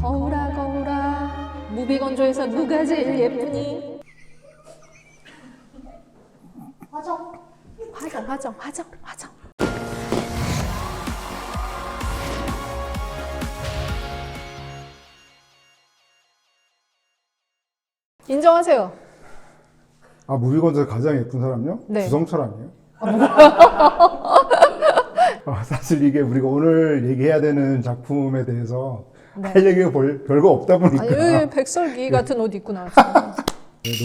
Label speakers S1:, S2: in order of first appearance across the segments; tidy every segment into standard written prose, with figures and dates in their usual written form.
S1: 거울아 거울아 무비건조에서 누가 제일 예쁘니? 화정. 인정하세요.
S2: 아, 무비건조에서 가장 예쁜 사람요?
S1: 네.
S2: 주성철 아니에요? 사실 이게 우리가 오늘 얘기해야 되는 작품에 대해서 할 얘기가 별거 없다 보니까
S1: 아니, 백설기 같은 옷 입고 나왔잖아요.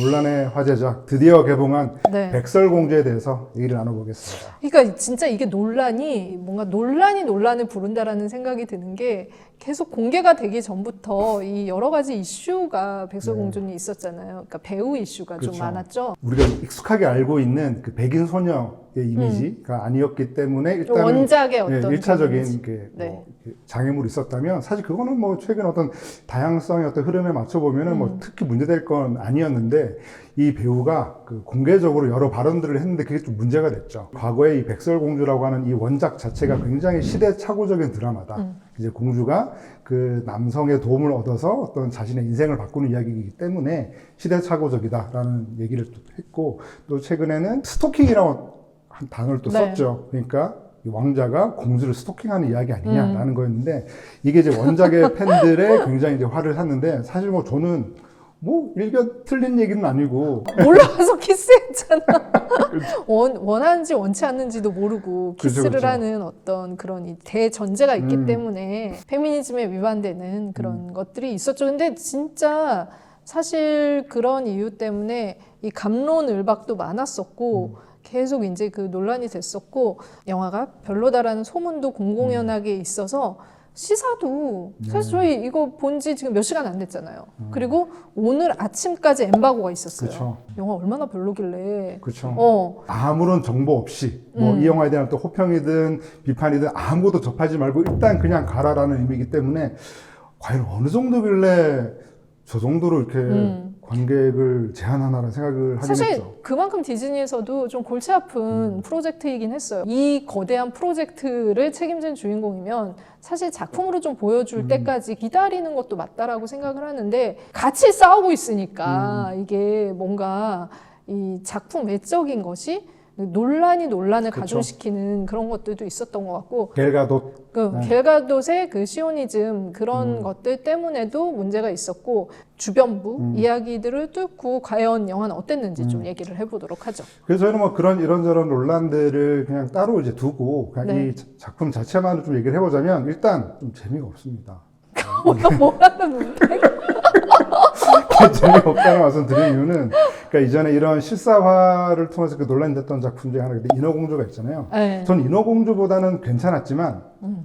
S2: 논란의 화제작 드디어 개봉한
S1: 네.
S2: 백설공주에 대해서 얘기를 나눠보겠습니다.
S1: 그러니까 진짜 이게 논란이 뭔가 논란이 논란을 부른다라는 생각이 드는 게 계속 공개가 되기 전부터 이 여러 가지 이슈가 백설공주는 있었잖아요. 그러니까 배우 이슈가 좀
S2: 그렇죠.
S1: 많았죠.
S2: 우리가 익숙하게 알고 있는 그 백인 소녀의 이미지가 아니었기 때문에 일단
S1: 원작의 어떤
S2: 1차적인 그
S1: 네.
S2: 뭐 장애물이 있었다면 사실 그거는 뭐 최근 어떤 다양성의 어떤 흐름에 맞춰 보면은 뭐 특히 문제될 건 아니었는데 이 배우가 그 공개적으로 여러 발언들을 했는데 그게 좀 문제가 됐죠. 과거에 이 백설공주라고 하는 이 원작 자체가 굉장히 시대착오적인 드라마다. 이제 공주가 그 남성의 도움을 얻어서 어떤 자신의 인생을 바꾸는 이야기이기 때문에 시대착오적이다라는 얘기를 또 했고, 또 최근에는 스토킹이라고 한 단어를 또
S1: 네.
S2: 썼죠. 그러니까 이 왕자가 공주를 스토킹하는 이야기 아니냐라는 거였는데, 이게 이제 원작의 팬들의 굉장히 이제 화를 샀는데, 사실 뭐 저는 뭐 일견 틀린 얘기는 아니고
S1: 올라가서 키스했잖아. 원하는지 원치 않는지도 모르고 키스를
S2: 그렇죠.
S1: 하는 어떤 그런 이 대전제가 있기 때문에 페미니즘에 위반되는 그런 것들이 있었죠. 근데 진짜 사실 그런 이유 때문에 이 갑론을박도 많았었고 계속 이제 그 논란이 됐었고, 영화가 별로다라는 소문도 공공연하게 있어서 시사도 사실 저희 이거 본 지 지금 몇 시간 안 됐잖아요. 그리고 오늘 아침까지 엠바고가 있었어요.
S2: 그쵸.
S1: 영화 얼마나 별로길래.
S2: 그렇죠. 아무런 정보 없이 뭐 이 영화에 대한 또 호평이든 비판이든 아무것도 접하지 말고 일단 그냥 가라라는 의미이기 때문에 과연 어느 정도길래 저 정도로 이렇게 관객을 제한하나라는 생각을 하긴
S1: 사실
S2: 했죠.
S1: 그만큼 디즈니에서도 좀 골치 아픈 프로젝트이긴 했어요. 이 거대한 프로젝트를 책임진 주인공이면 사실 작품으로 좀 보여줄 때까지 기다리는 것도 맞다라고 생각을 하는데, 같이 싸우고 있으니까 이게 뭔가 이 작품 외적인 것이 논란을
S2: 그렇죠.
S1: 가중시키는 그런 것들도 있었던 것 같고,
S2: 겔가돗
S1: 겔가돗의 그 시오니즘 그런 것들 때문에도 문제가 있었고, 주변부 이야기들을 뚫고 과연 영화는 어땠는지 좀 얘기를 해보도록 하죠.
S2: 그래서 저희는 뭐 그런 이런저런 논란들을 그냥 따로 이제 두고 그냥
S1: 네.
S2: 이 작품 자체만을 좀 얘기를 해보자면 일단 좀 재미가 없습니다.
S1: 뭐라는
S2: 재미없다는 말씀 드린 이유는, 그러니까 이전에 이런 실사화를 통해서 그 논란이 됐던 작품 중에 하나가 인어공주가 있잖아요.
S1: 네.
S2: 전 인어공주보다는 괜찮았지만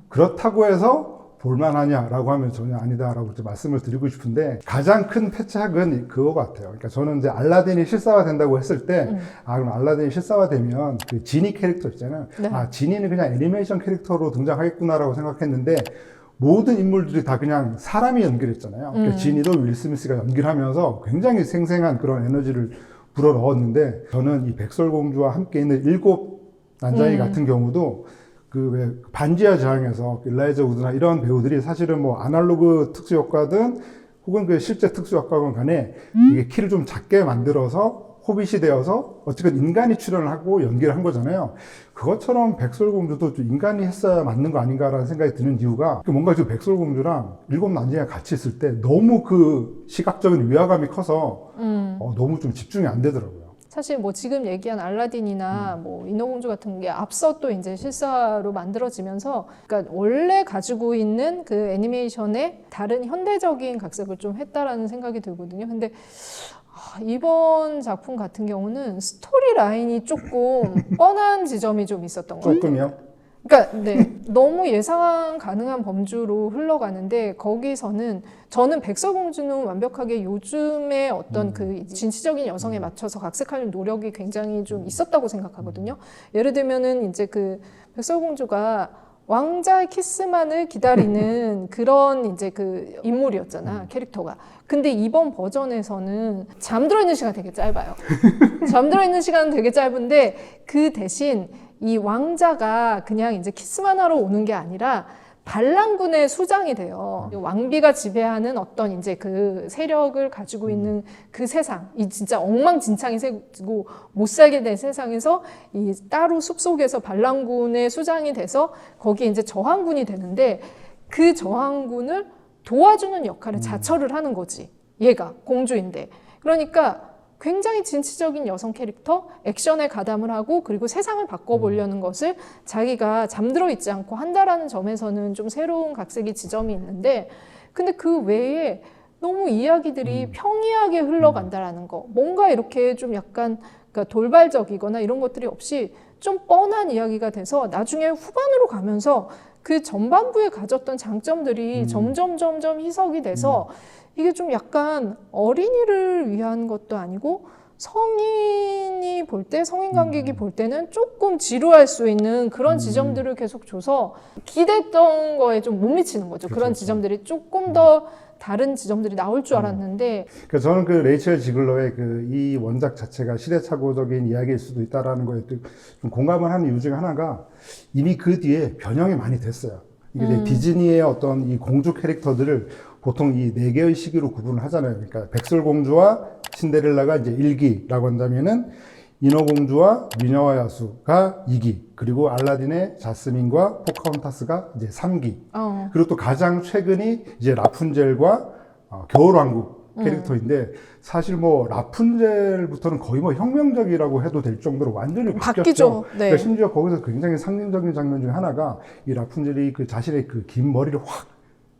S2: 그렇다고 해서 볼만하냐라고 하면 전혀 아니다라고 이제 말씀을 드리고 싶은데, 가장 큰 패착은 그거 같아요. 그러니까 저는 이제 알라딘이 실사화 된다고 했을 때, 그럼 알라딘이 실사화 되면 그 지니 캐릭터 있잖아요.
S1: 네.
S2: 지니는 그냥 애니메이션 캐릭터로 등장하겠구나라고 생각했는데, 모든 인물들이 다 그냥 사람이 연기했잖아요. 그러니까 지니도 윌 스미스가 연기하면서 굉장히 생생한 그런 에너지를 불어넣었는데, 저는 이 백설공주와 함께 있는 7 난장이 같은 경우도 그 왜 반지하 제왕에서 일라이자 우드나 이런 배우들이 사실은 뭐 아날로그 특수 효과든 혹은 그 실제 특수 효과건 간에 이게 키를 좀 작게 만들어서 호빗이 되어서 어쨌든 인간이 출연을 하고 연기를 한 거잖아요. 그것처럼 백설공주도 좀 인간이 했어야 맞는 거 아닌가라는 생각이 드는 이유가, 뭔가 지금 백설공주랑 7 난쟁이가 같이 있을 때 너무 그 시각적인 위화감이 커서 너무 좀 집중이 안 되더라고요.
S1: 사실 뭐 지금 얘기한 알라딘이나 뭐 인어공주 같은 게 앞서 또 이제 실사로 만들어지면서, 그러니까 원래 가지고 있는 그 애니메이션의 다른 현대적인 각색을 좀 했다라는 생각이 들거든요. 근데 이번 작품 같은 경우는 스토리 라인이 조금 뻔한 지점이 좀 있었던 것 같아요.
S2: 조금이요?
S1: 그러니까 너무 예상 가능한 범주로 흘러가는데, 거기서는 저는 백설공주는 완벽하게 요즘의 어떤 그 진취적인 여성에 맞춰서 각색하려는 노력이 굉장히 좀 있었다고 생각하거든요. 예를 들면은 이제 그 백설공주가 왕자의 키스만을 기다리는 그런 이제 그 인물이었잖아, 캐릭터가. 근데 이번 버전에서는 잠들어 있는 시간 되게 짧아요. 잠들어 있는 시간은 되게 짧은데, 그 대신 이 왕자가 그냥 이제 키스만 하러 오는 게 아니라 반란군의 수장이 돼요. 왕비가 지배하는 어떤 이제 그 세력을 가지고 있는 그 세상, 이 진짜 엉망진창이 새고 못 살게 된 세상에서 이 따로 숲속에서 반란군의 수장이 돼서 거기에 이제 저항군이 되는데 그 저항군을 도와주는 역할을 자처를 하는 거지. 얘가 공주인데. 그러니까 굉장히 진취적인 여성 캐릭터, 액션에 가담을 하고 그리고 세상을 바꿔보려는 것을 자기가 잠들어 있지 않고 한다라는 점에서는 좀 새로운 각색의 지점이 있는데 근데 그 외에 너무 이야기들이 평이하게 흘러간다라는 거 뭔가 이렇게 좀 약간 그러니까 돌발적이거나 이런 것들이 없이 좀 뻔한 이야기가 돼서 나중에 후반으로 가면서 그 전반부에 가졌던 장점들이 점점 희석이 돼서 이게 좀 약간 어린이를 위한 것도 아니고 성인이 볼 때, 성인 관객이 볼 때는 조금 지루할 수 있는 그런 지점들을 계속 줘서 기대했던 거에 좀 못 미치는 거죠. 그런 지점들이 조금 더 다른 지점들이 나올 줄 알았는데.
S2: 그러니까 저는 그 레이첼 지글러의 그 이 원작 자체가 시대착오적인 이야기일 수도 있다라는 거에 좀 공감을 하는 이유 중에 하나가 이미 그 뒤에 변형이 많이 됐어요. 이게 이제 디즈니의 어떤 이 공주 캐릭터들을 보통 이 네 개의 시기로 구분을 하잖아요. 그러니까 백설공주와 신데렐라가 이제 1기라고 한다면은 인어공주와 미녀와 야수가 2기, 그리고 알라딘의 자스민과 포카혼타스가 이제 3기. 그리고 또 가장 최근이 이제 라푼젤과 겨울왕국 캐릭터인데 사실 뭐 라푼젤부터는 거의 뭐 혁명적이라고 해도 될 정도로 완전히 바뀌었죠.
S1: 네.
S2: 그러니까 심지어 거기서 굉장히 상징적인 장면 중에 하나가 이 라푼젤이 그 자신의 그 긴 머리를 확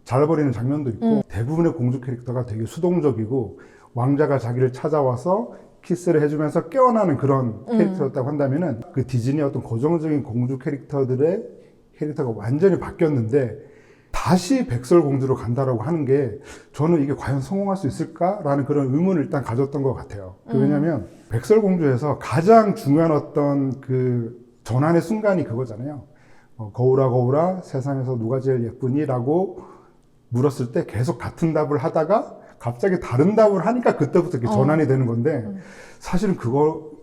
S2: 잘라버리는 장면도 있고 대부분의 공주 캐릭터가 되게 수동적이고 왕자가 자기를 찾아와서 키스를 해주면서 깨어나는 그런 캐릭터였다고 한다면은 그 디즈니의 어떤 고정적인 공주 캐릭터들의 캐릭터가 완전히 바뀌었는데 다시 백설공주로 간다라고 하는 게 저는 이게 과연 성공할 수 있을까라는 그런 의문을 일단 가졌던 것 같아요. 왜냐하면 백설공주에서 가장 중요한 어떤 그 전환의 순간이 그거잖아요. 거울아 거울아 세상에서 누가 제일 예쁘니?라고 물었을 때 계속 같은 답을 하다가 갑자기 다른 답을 하니까 그때부터 이렇게 전환이 되는 건데 사실은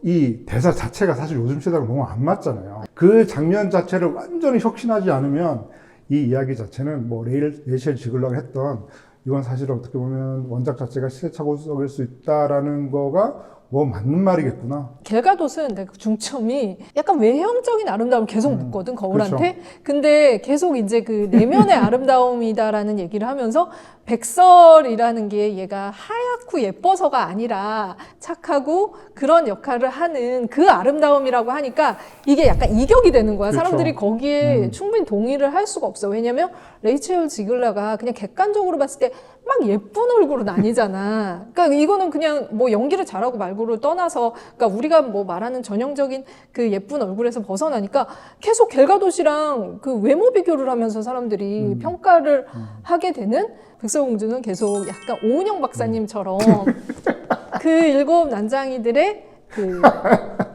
S2: 이 대사 자체가 사실 요즘 시대랑 너무 안 맞잖아요. 그 장면 자체를 완전히 혁신하지 않으면 이 이야기 자체는 뭐 레이첼 지글러가 했던 이건 사실 어떻게 보면 원작 자체가 시대착오적일 수 있다라는 거가 뭐 맞는 말이겠구나.
S1: 갤가돗은 내가 중점이 약간 외형적인 아름다움을 계속 묻거든 거울한테.
S2: 그렇죠.
S1: 근데 계속 이제 그 내면의 아름다움이다라는 얘기를 하면서 백설이라는 게 얘가 하얗고 예뻐서가 아니라 착하고 그런 역할을 하는 그 아름다움이라고 하니까 이게 약간 이격이 되는 거야.
S2: 그렇죠.
S1: 사람들이 거기에 충분히 동의를 할 수가 없어. 왜냐면 레이첼 지글러가 그냥 객관적으로 봤을 때 막 예쁜 얼굴은 아니잖아. 그러니까 이거는 그냥 뭐 연기를 잘하고 말고를 떠나서, 그러니까 우리가 뭐 말하는 전형적인 그 예쁜 얼굴에서 벗어나니까 계속 갤가돗이랑 그 외모 비교를 하면서 사람들이 평가를 하게 되는 백설공주는 계속 약간 오은영 박사님처럼 그 일곱 난장이들의 그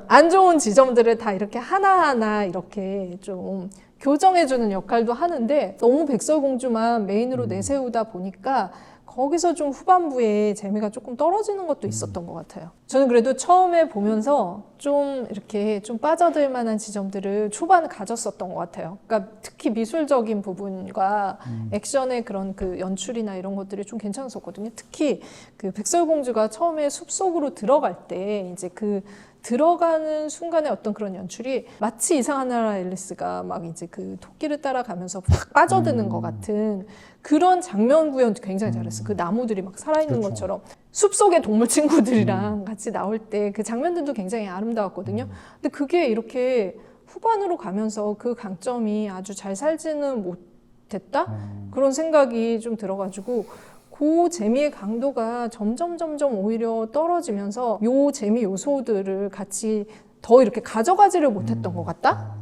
S1: 안 좋은 지점들을 다 이렇게 하나하나 이렇게 좀 교정해주는 역할도 하는데 너무 백설공주만 메인으로 내세우다 보니까 거기서 좀 후반부에 재미가 조금 떨어지는 것도 있었던 것 같아요. 저는 그래도 처음에 보면서 좀 이렇게 좀 빠져들 만한 지점들을 초반에 가졌었던 것 같아요. 그러니까 특히 미술적인 부분과 액션의 그런 그 연출이나 이런 것들이 좀 괜찮았었거든요. 특히 그 백설공주가 처음에 숲속으로 들어갈 때 이제 그 들어가는 순간에 어떤 그런 연출이 마치 이상한 나라 앨리스가 막 이제 그 토끼를 따라가면서 확 빠져드는 것 같은 그런 장면 구현도 굉장히 잘했어. 그 나무들이 막 살아있는
S2: 그렇죠.
S1: 것처럼 숲속의 동물 친구들이랑 같이 나올 때 그 장면들도 굉장히 아름다웠거든요. 근데 그게 이렇게 후반으로 가면서 그 강점이 아주 잘 살지는 못했다? 그런 생각이 좀 들어가지고 그 재미의 강도가 점점 오히려 떨어지면서 요 재미 요소들을 같이 더 이렇게 가져가지를 못했던 것 같다?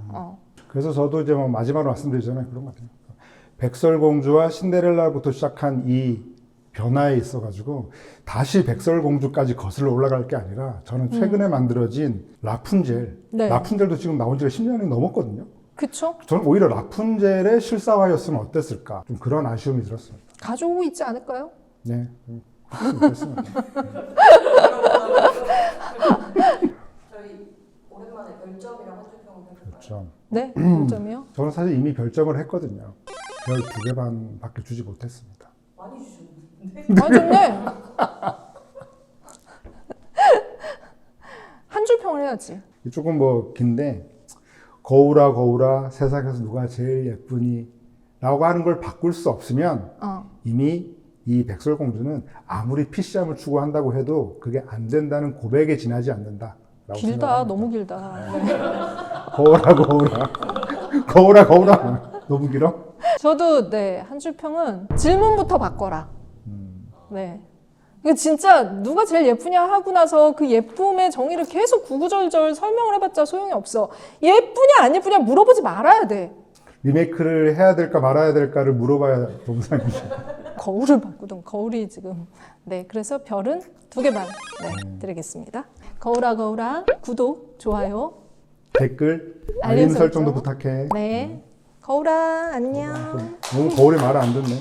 S2: 그래서 저도 이제 뭐 마지막으로 말씀드리잖아요. 그런 것 같아요. 백설공주와 신데렐라부터 시작한 이 변화에 있어가지고 다시 백설공주까지 거슬러 올라갈 게 아니라 저는 최근에 만들어진 라푼젤.
S1: 네.
S2: 라푼젤도 지금 나온 지가 10년이 넘었거든요.
S1: 그쵸?
S2: 저는 오히려 라푼젤의 실사화였으면 어땠을까. 좀 그런 아쉬움이 들었습니다.
S1: 가져오고 있지 않을까요?
S2: 네. 그렇습니다.
S3: 저희 오랜만에 별점이랑 한줄 평을 해볼까요?
S2: 그렇죠.
S1: 네, 별점이요?
S2: 저는 사실 이미 별점을 했거든요. 별 2개 반밖에 주지 못했습니다.
S3: 많이 주셨는데.
S1: 많이 줬네. 한 줄 평을 해야지.
S2: 조금 뭐 긴데 거울아 거울아 세상에서 누가 제일 예쁘니? 라고 하는 걸 바꿀 수 없으면 이미 이 백설공주는 아무리 PC함을 추구한다고 해도 그게 안 된다는 고백에 지나지 않는다.
S1: 길다, 너무 길다. 네.
S2: 거울아 거울아 거울아 거울아 너무 길어?
S1: 저도 네, 한 줄 평은 질문부터 바꿔라. 네. 이거 진짜 누가 제일 예쁘냐 하고 나서 그 예쁨의 정의를 계속 구구절절 설명을 해봤자 소용이 없어. 예쁘냐 안 예쁘냐 물어보지 말아야 돼.
S2: 리메이크를 해야 될까 말아야 될까를 물어봐야 동상이죠.
S1: 거울을 바꾸던 거울이 지금. 네, 그래서 별은 2개 반 네, 드리겠습니다. 거울아 거울아 구독, 좋아요,
S2: 댓글, 알림 설정도 부탁해.
S1: 네. 거울아 안녕.
S2: 너무 거울이 말을 안 듣네.